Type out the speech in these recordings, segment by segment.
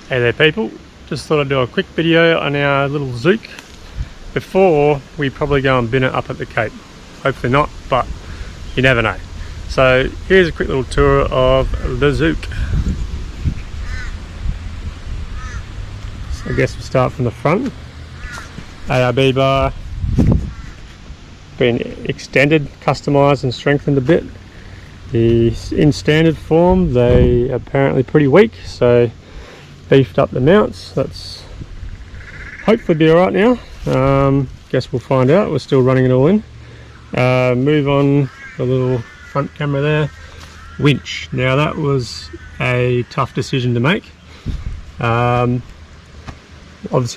Hey there people, just thought I'd do a quick video on our little ZOOK before we probably go and bin it up at the Cape. Hopefully not, but you never know. So here's a quick little tour of the ZOOK. So I guess we'll start from the front. ARB bar, been extended, customised and strengthened a bit. In standard form they are apparently pretty weak, so beefed up the mounts. That's hopefully be alright now. Guess we'll find out. We're still running it all in. Move on, the little front camera there. Winch. Now that was a tough decision to make. Obviously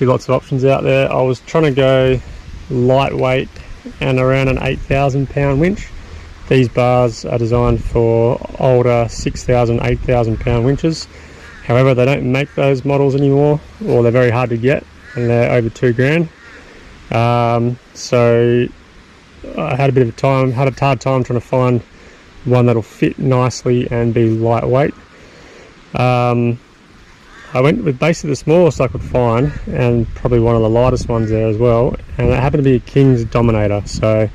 lots of options out there. I was trying to go lightweight and around an 8,000 pound winch. These bars are designed for older 6,000, 8,000 pound winches. However, they don't make those models anymore, or they're very hard to get, and they're over £2,000. So I had a bit of a hard time trying to find one that'll fit nicely and be lightweight. I went with basically the smallest I could find, and probably one of the lightest ones there as well, and it happened to be a King's Dominator. So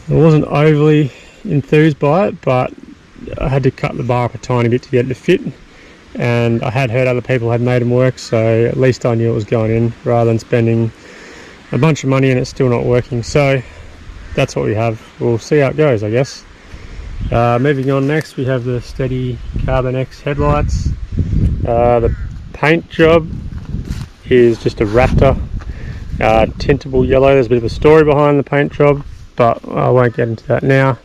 I wasn't overly enthused by it, but I had to cut the bar up a tiny bit to get it to fit. And I had heard other people had made them work, so at least I knew it was going in, rather than spending a bunch of money and it's still not working. So that's what we have. We'll see how it goes, I guess. Moving on, next we have the Steady Carbon X headlights. The paint job is just a Raptor, tintable yellow. There's a bit of a story behind the paint job, but I won't get into that now.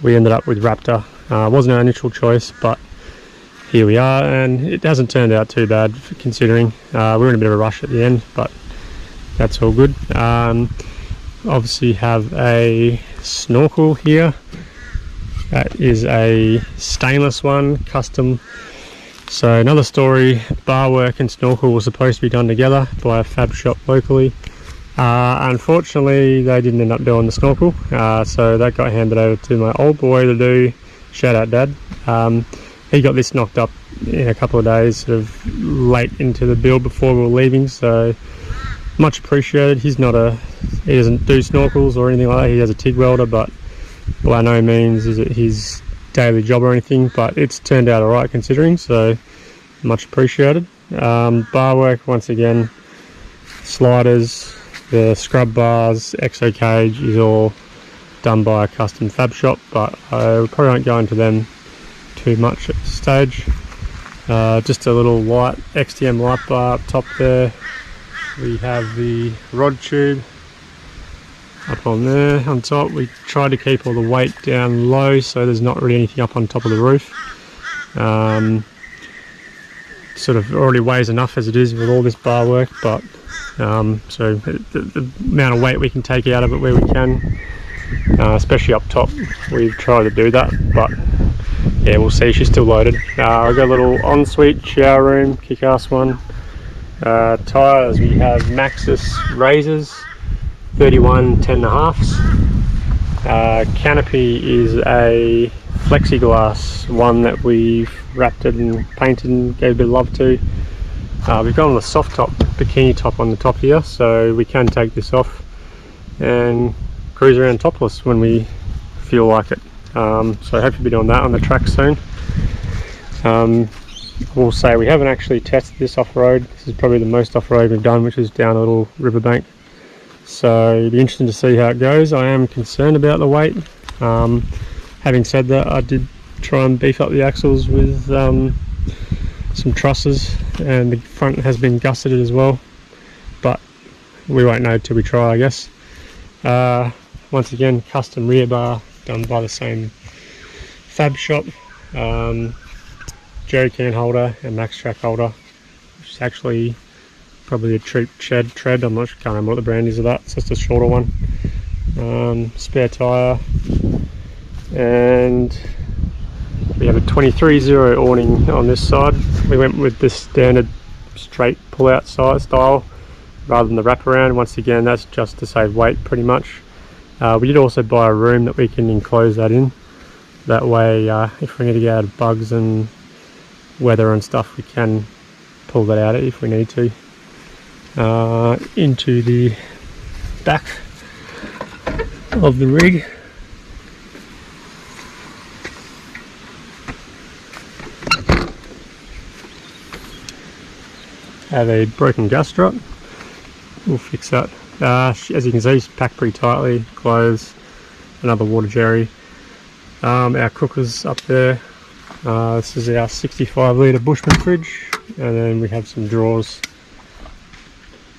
We ended up with Raptor. Wasn't our initial choice, but here we are, and it hasn't turned out too bad considering. We were in a bit of a rush at the end, but that's all good. Obviously have a snorkel here. That is a stainless one, custom. So another story, bar work and snorkel was supposed to be done together by a fab shop locally. Unfortunately they didn't end up doing the snorkel, so that got handed over to my old boy to do. Shout out Dad. He got this knocked up in a couple of days, sort of late into the build before we were leaving, so much appreciated. He doesn't do snorkels or anything like that. He has a TIG welder, but by no means is it his daily job or anything, but it's turned out alright considering, so much appreciated. Bar work, once again, sliders, the scrub bars, exo cage is all done by a custom fab shop, but I probably won't go into them too much at this stage. Just a little light XTM light bar up top there. We have the rod tube up on there. On top we tried to keep all the weight down low, so there's not really anything up on top of the roof. Sort of already weighs enough as it is with all this bar work, but so the amount of weight we can take out of it where we can, especially up top, we've tried to do that, but yeah, we'll see. She's still loaded. I've got a little ensuite shower room, kick-ass one. Tyres, we have Maxxis Razors, 31 10.5s. Canopy is a plexiglass one that we've wrapped it and painted and gave a bit of love to. We've gone with a soft top, bikini top on the top here, so we can take this off and cruise around topless when we feel like it. So hopefully be doing that on the track soon. I will say we haven't actually tested this off-road. This is probably the most off-road we've done, which is down a little riverbank. So it'll be interesting to see how it goes. I am concerned about the weight. Having said that, I did try and beef up the axles with some trusses, and the front has been gusseted as well, but we won't know till we try, I guess. Once again, custom rear bar done by the same fab shop. Jerry can holder and max track holder, which is actually probably a cheap tread. I'm not sure, can't remember what the brand is of that. It's just a shorter one. Spare tyre, and we have a 23/0 awning on this side. We went with the standard straight pull-out style rather than the wraparound. Once again, that's just to save weight pretty much. We did also buy a room that we can enclose that in. That way, if we need to get out of bugs and weather and stuff, we can pull that out if we need to. Into the back of the rig. Have a broken gas strut. We'll fix that. As you can see, it's packed pretty tightly. Clothes, another water jerry. Our cooker's up there. This is our 65 litre Bushman fridge, and then we have some drawers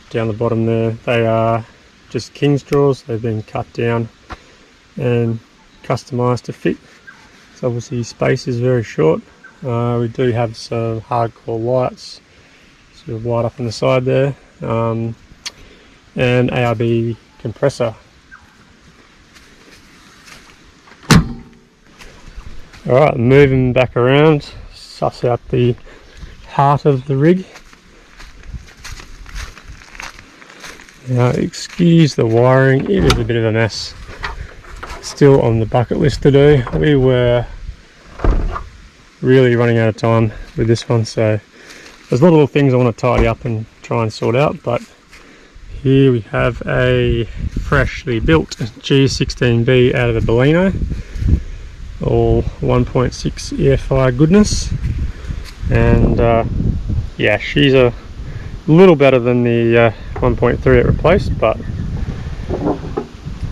down the bottom there. They are just King's drawers. They've been cut down and customised to fit. So obviously space is very short. We do have some hardcore lights, sort of light up on the side there, and ARB compressor. Alright, moving back around, suss out the heart of the rig. Now, excuse the wiring, it is a bit of a mess. Still on the bucket list to do. We were really running out of time with this one, so there's a lot of little things I want to tidy up and try and sort out, but here we have a freshly built G16B out of the Bellino. All 1.6 EFI goodness, and yeah, she's a little better than the 1.3 it replaced, but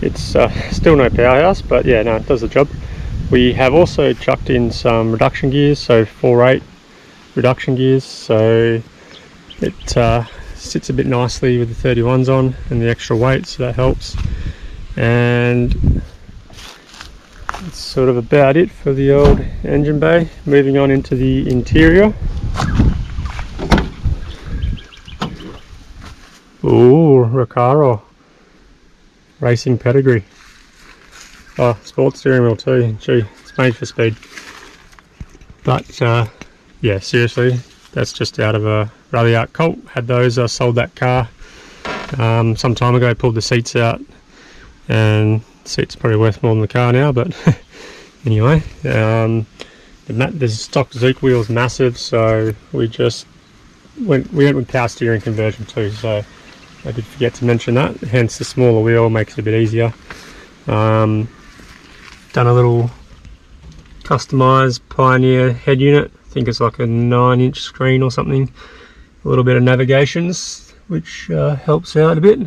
it's still no powerhouse, but yeah, no, it does the job. We have also chucked in some reduction gears, so 4/8 reduction gears, so it sits a bit nicely with the 31s on and the extra weight, so that helps. And that's sort of about it for the old engine bay. Moving on into the interior. Ooh, Recaro. Racing pedigree. Oh, sports steering wheel too. Gee, it's made for speed. But yeah, seriously, that's just out of a Rally Art cult. Had those, I sold that car some time ago, pulled the seats out, and seat's probably worth more than the car now, but anyway, the stock ZOOK wheel's massive, so we went with power steering conversion too, so I did forget to mention that, hence the smaller wheel makes it a bit easier. Done a little customised Pioneer head unit. I think it's like a 9-inch screen or something, a little bit of navigations, which helps out a bit.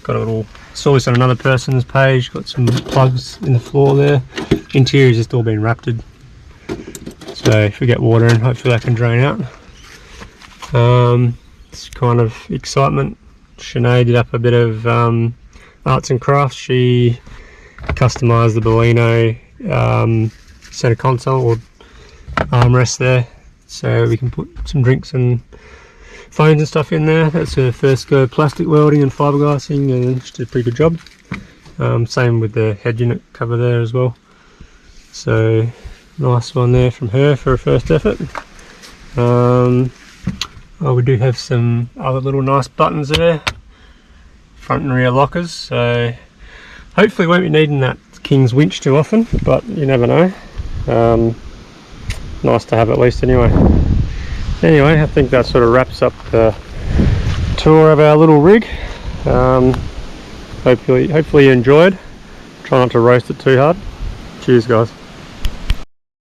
Got a little, saw this on another person's page, got some plugs in the floor there. Interior's just all been wrapped, so if we get water in, hopefully that can drain out. It's kind of excitement. Sinead did up a bit of arts and crafts. She customised the Bellino centre console or armrest there, so we can put some drinks and phones and stuff in there. That's her first go plastic welding and fiberglassing, and she did a pretty good job. Same with the head unit cover there as well. So nice one there from her for her first effort. Oh, we do have some other little nice buttons there, front and rear lockers, so hopefully won't be needing that King's winch too often, but you never know. Nice to have at least anyway. Anyway, I think that sort of wraps up the tour of our little rig. Hopefully you enjoyed. Try not to roast it too hard. Cheers guys.